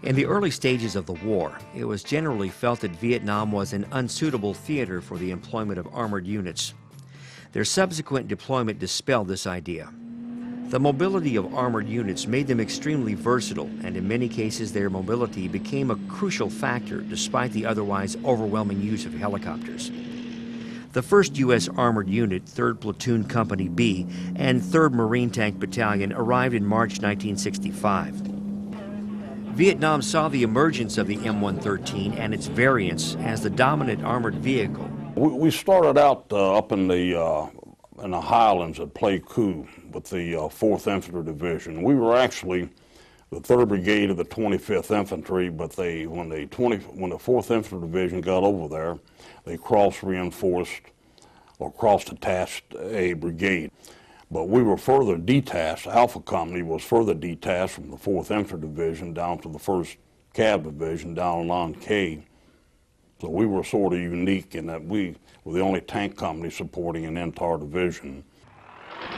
In the early stages of the war, it was generally felt that Vietnam was an unsuitable theater for the employment of armored units. Their subsequent deployment dispelled this idea. The mobility of armored units made them extremely versatile, and in many cases their mobility became a crucial factor despite the otherwise overwhelming use of helicopters. The 1st U.S. Armored Unit, 3rd Platoon Company B, and 3rd Marine Tank Battalion arrived in March 1965. Vietnam saw the emergence of the M113 and its variants as the dominant armored vehicle. We started out up in the highlands at Pleiku with the 4th Infantry Division. We were actually the 3rd Brigade of the 25th Infantry, but when the 4th Infantry Division got over there, they cross-reinforced or cross-detached a brigade. But we were further detached. Alpha Company was further detached from the 4th Infantry Division down to the 1st Cav Division down along K. So we were sort of unique in that we were the only tank company supporting an entire division.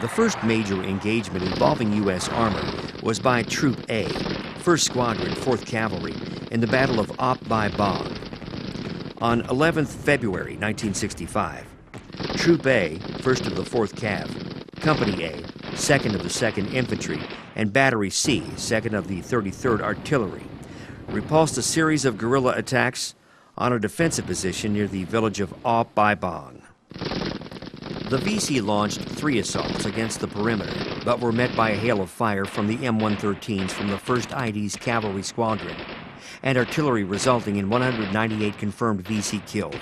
The first major engagement involving U.S. armor was by Troop A, 1st Squadron, 4th Cavalry, in the Battle of Ap Bai Bang. On 11th February 1965, Troop A, 1st of the 4th Cav, Company A, 2nd of the 2nd Infantry, and Battery C, 2nd of the 33rd Artillery, repulsed a series of guerrilla attacks on a defensive position near the village of Ap Bai Bang. The VC launched 3 assaults against the perimeter, but were met by a hail of fire from the M113s from the 1st ID's Cavalry Squadron, and artillery resulting in 198 confirmed VC killed.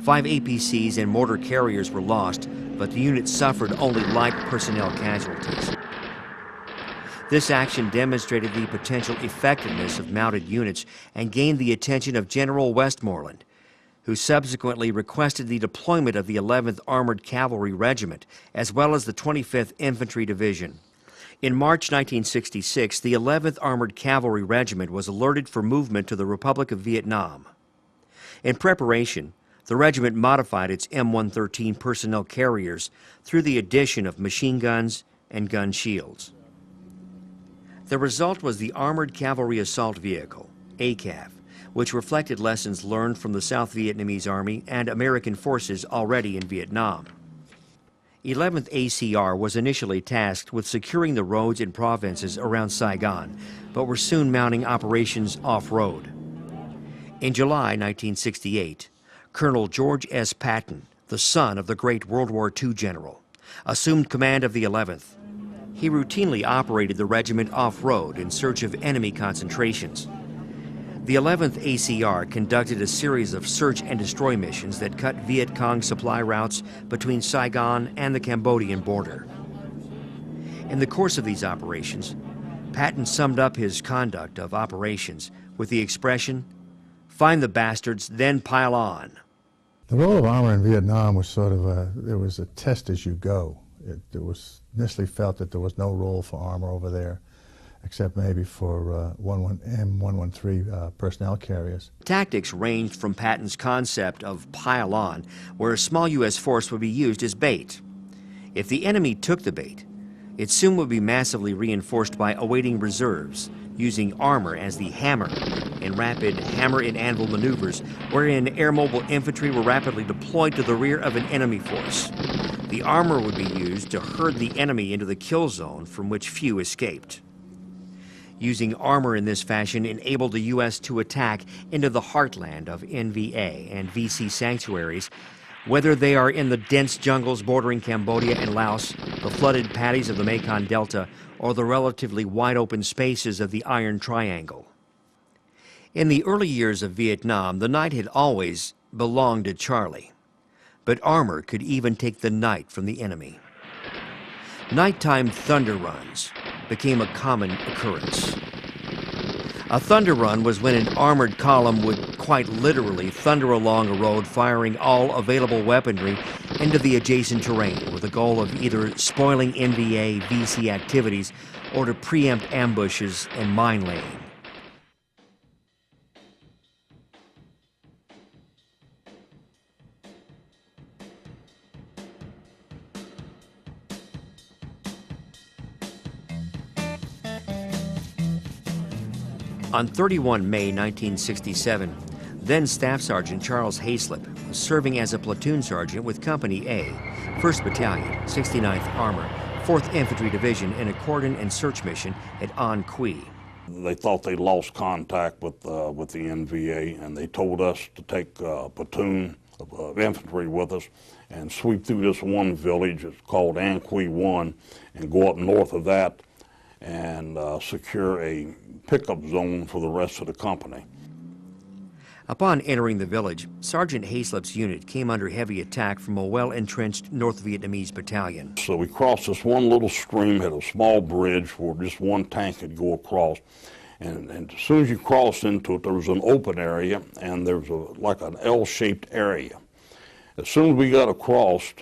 5 APCs and mortar carriers were lost, but the unit suffered only light personnel casualties. This action demonstrated the potential effectiveness of mounted units and gained the attention of General Westmoreland, who subsequently requested the deployment of the 11th Armored Cavalry Regiment, as well as the 25th Infantry Division. In March 1966, the 11th Armored Cavalry Regiment was alerted for movement to the Republic of Vietnam. In preparation, the regiment modified its M113 personnel carriers through the addition of machine guns and gun shields. The result was the Armored Cavalry Assault Vehicle, ACAV, which reflected lessons learned from the South Vietnamese Army and American forces already in Vietnam. 11th ACR was initially tasked with securing the roads and provinces around Saigon, but were soon mounting operations off-road. In July 1968, Colonel George S. Patton, the son of the great World War II general, assumed command of the 11th. He routinely operated the regiment off-road in search of enemy concentrations. The 11th ACR conducted a series of search and destroy missions that cut Viet Cong supply routes between Saigon and the Cambodian border. In the course of these operations, Patton summed up his conduct of operations with the expression, "Find the bastards, then pile on." The role of armor in Vietnam was sort of there was a test as you go. It was initially felt that there was no role for armor over there, except maybe for M113 personnel carriers. Tactics ranged from Patton's concept of pile on, where a small U.S. force would be used as bait. If the enemy took the bait, it soon would be massively reinforced by awaiting reserves, using armor as the hammer in rapid hammer-and-anvil maneuvers, wherein air-mobile infantry were rapidly deployed to the rear of an enemy force. The armor would be used to herd the enemy into the kill zone from which few escaped. Using armor in this fashion enabled the U.S. to attack into the heartland of NVA and VC sanctuaries, whether they are in the dense jungles bordering Cambodia and Laos, the flooded paddies of the Mekong Delta, or the relatively wide-open spaces of the Iron Triangle. In the early years of Vietnam, the night had always belonged to Charlie, but armor could even take the night from the enemy. Nighttime thunder runs became a common occurrence. A thunder run was when an armored column would quite literally thunder along a road, firing all available weaponry into the adjacent terrain with the goal of either spoiling NVA VC activities or to preempt ambushes and mine laying. On 31 May 1967, then Staff Sergeant Charles Hayslip was serving as a platoon sergeant with Company A, 1st Battalion, 69th Armor, 4th Infantry Division in a cordon and search mission at An Quy. They thought they lost contact with the NVA, and they told us to take a platoon of infantry with us and sweep through this one village. It's called An Quy 1, and go up north of that and secure a pickup zone for the rest of the company. Upon entering the village, Sergeant Hayslip's unit came under heavy attack from a well-entrenched North Vietnamese battalion. So we crossed this one little stream, had a small bridge where just one tank could go across. And as soon as you crossed into it, there was an open area, and there was like an L-shaped area. As soon as we got across,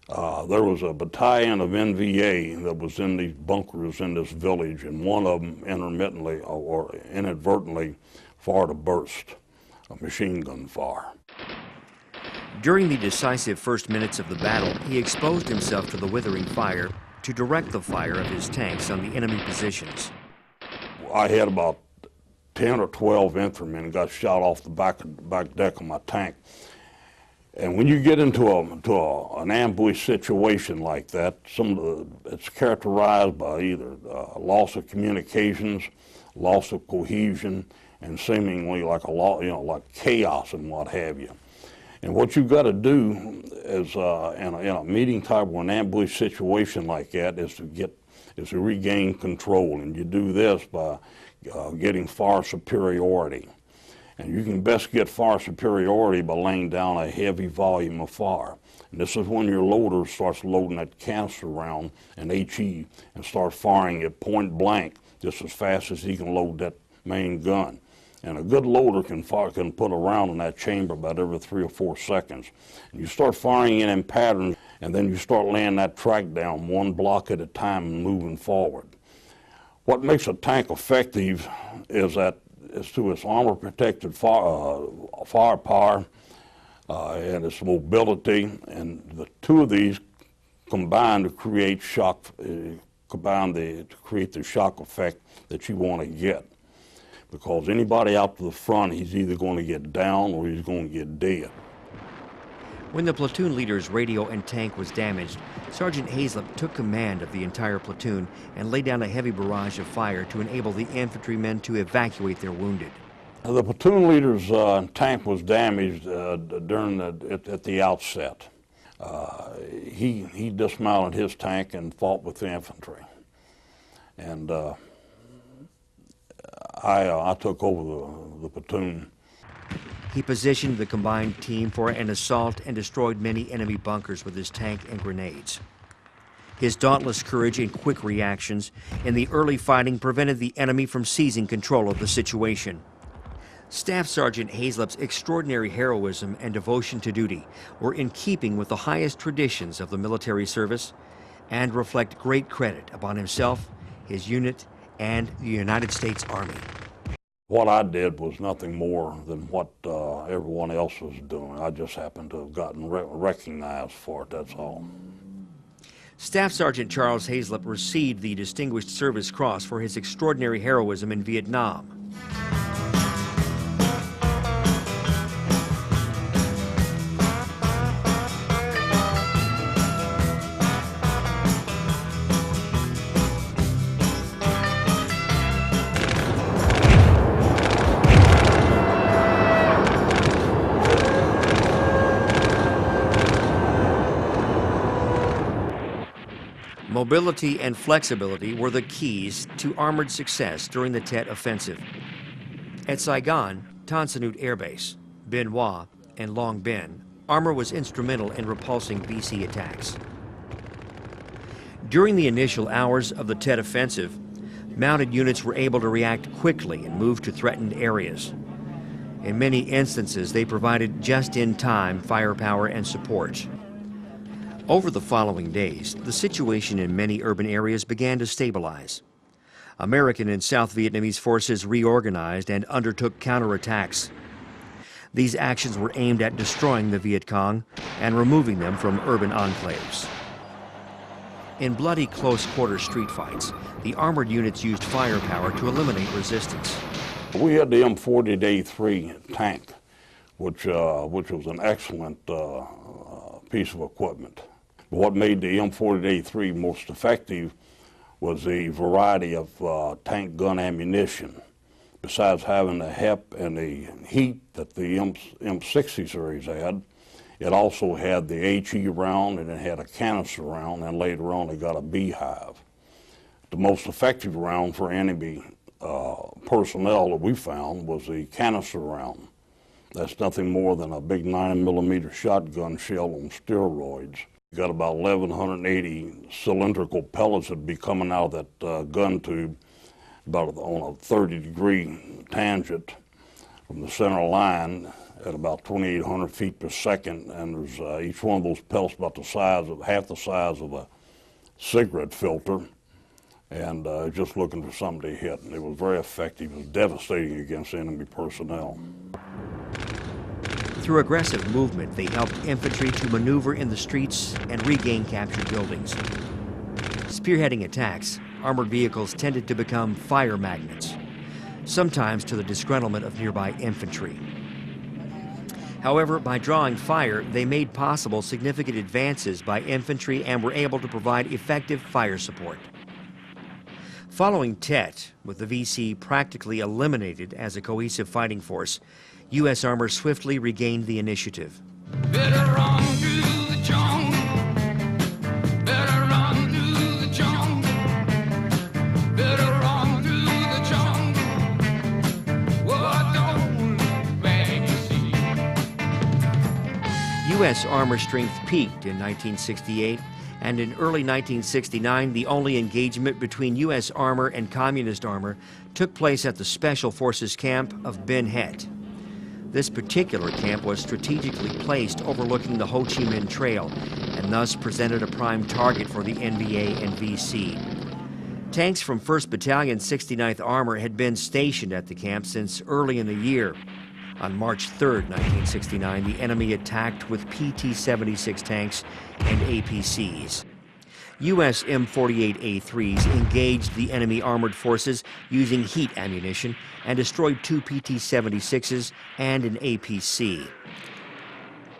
there was a battalion of NVA that was in these bunkers in this village, and one of them intermittently or inadvertently fired a burst, a machine gun fire. During the decisive first minutes of the battle, he exposed himself to the withering fire to direct the fire of his tanks on the enemy positions. I had about 10 or 12 infantrymen got shot off the back deck of my tank. And when you get into an ambush situation like that, it's characterized by either loss of communications, loss of cohesion, and seemingly like like chaos and what have you. And what you've got to do is, in a meeting type or an ambush situation like that, is to regain control, and you do this by getting fire superiority. And you can best get fire superiority by laying down a heavy volume of fire. And this is when your loader starts loading that canister round, an HE, and starts firing at point blank just as fast as he can load that main gun. And a good loader can put a round in that chamber about every 3 or 4 seconds. And you start firing it in patterns, and then you start laying that track down one block at a time and moving forward. What makes a tank effective is through its armor-protected firepower and its mobility, and the two of these combine to create to create the shock effect that you want to get. Because anybody out to the front, he's either going to get down or he's going to get dead. When the platoon leader's radio and tank was damaged, Sergeant Hayslip took command of the entire platoon and laid down a heavy barrage of fire to enable the infantrymen to evacuate their wounded. The platoon leader's tank was damaged at the outset. He dismounted his tank and fought with the infantry. And I took over the platoon. He positioned the combined team for an assault and destroyed many enemy bunkers with his tank and grenades. His dauntless courage and quick reactions in the early fighting prevented the enemy from seizing control of the situation. Staff Sergeant Hayslip's extraordinary heroism and devotion to duty were in keeping with the highest traditions of the military service and reflect great credit upon himself, his unit, and the United States Army. What I did was nothing more than what everyone else was doing. I just happened to have gotten recognized for it, that's all. Staff Sergeant Charles Hayslip received the Distinguished Service Cross for his extraordinary heroism in Vietnam. Mobility and flexibility were the keys to armored success during the Tet Offensive. At Saigon, Tan Son Nhut Air Base, Bien Hoa, and Long Binh, armor was instrumental in repulsing BC attacks. During the initial hours of the Tet Offensive, mounted units were able to react quickly and move to threatened areas. In many instances, they provided just-in-time firepower and support. Over the following days, the situation in many urban areas began to stabilize. American and South Vietnamese forces reorganized and undertook counterattacks. These actions were aimed at destroying the Viet Cong and removing them from urban enclaves. In bloody close-quarter street fights, the armored units used firepower to eliminate resistance. We had the M40A3 tank, which was an excellent piece of equipment. What made the M40A3 most effective was the variety of tank gun ammunition. Besides having the HEP and the heat that the M60 series had, it also had the HE round, and it had a canister round, and later on it got a beehive. The most effective round for enemy personnel that we found was the canister round. That's nothing more than a big 9mm shotgun shell on steroids. You got about 1,180 cylindrical pellets that'd be coming out of that gun tube about on a 30-degree tangent from the center line at about 2,800 feet per second, and there's each one of those pellets about the size of half the size of a cigarette filter, and just looking for something to hit. And it was very effective. It was devastating against enemy personnel. Through aggressive movement, they helped infantry to maneuver in the streets and regain captured buildings. Spearheading attacks, armored vehicles tended to become fire magnets, sometimes to the disgruntlement of nearby infantry. However, by drawing fire, they made possible significant advances by infantry and were able to provide effective fire support. Following Tet, with the VC practically eliminated as a cohesive fighting force, U.S. armor swiftly regained the initiative. Better run through the jungle. Better run through the jungle. Better run through the jungle. What don't look back to see. U.S. armor strength peaked in 1968, and in early 1969, the only engagement between U.S. armor and Communist armor took place at the Special Forces camp of Ben Het. This particular camp was strategically placed overlooking the Ho Chi Minh Trail and thus presented a prime target for the NVA and VC. Tanks from 1st Battalion 69th Armor had been stationed at the camp since early in the year. On March 3, 1969, the enemy attacked with PT-76 tanks and APCs. U.S. M48A3s engaged the enemy armored forces using heat ammunition and destroyed 2 PT-76s and an APC.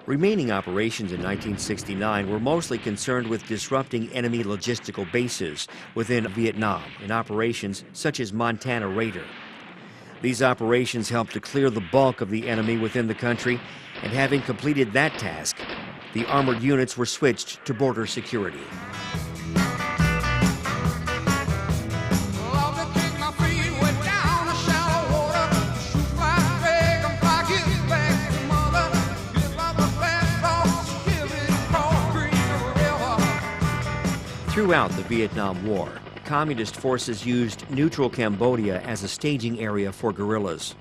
Remaining operations in 1969 were mostly concerned with disrupting enemy logistical bases within Vietnam in operations such as Montana Raider. These operations helped to clear the bulk of the enemy within the country, and having completed that task, the armored units were switched to border security. Throughout the Vietnam War, Communist forces used neutral Cambodia as a staging area for guerrillas.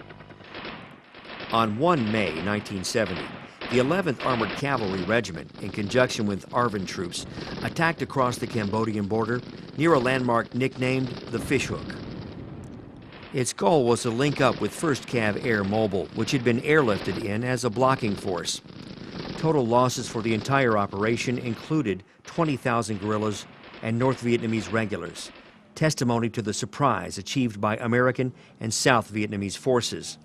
On 1 May 1970, the 11th Armored Cavalry Regiment, in conjunction with ARVN troops, attacked across the Cambodian border near a landmark nicknamed the Fishhook. Its goal was to link up with 1st Cav Air Mobile, which had been airlifted in as a blocking force. Total losses for the entire operation included 20,000 guerrillas and North Vietnamese regulars, testimony to the surprise achieved by American and South Vietnamese forces.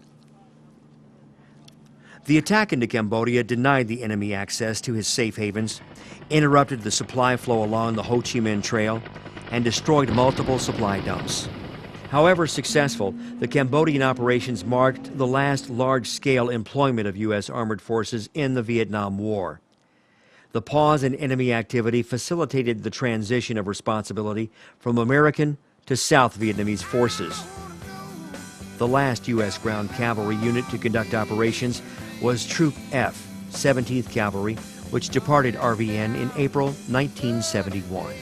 The attack into Cambodia denied the enemy access to his safe havens, interrupted the supply flow along the Ho Chi Minh Trail, and destroyed multiple supply dumps. However successful, the Cambodian operations marked the last large-scale employment of U.S. armored forces in the Vietnam War. The pause in enemy activity facilitated the transition of responsibility from American to South Vietnamese forces. The last U.S. ground cavalry unit to conduct operations was Troop F, 17th Cavalry, which departed RVN in April 1971.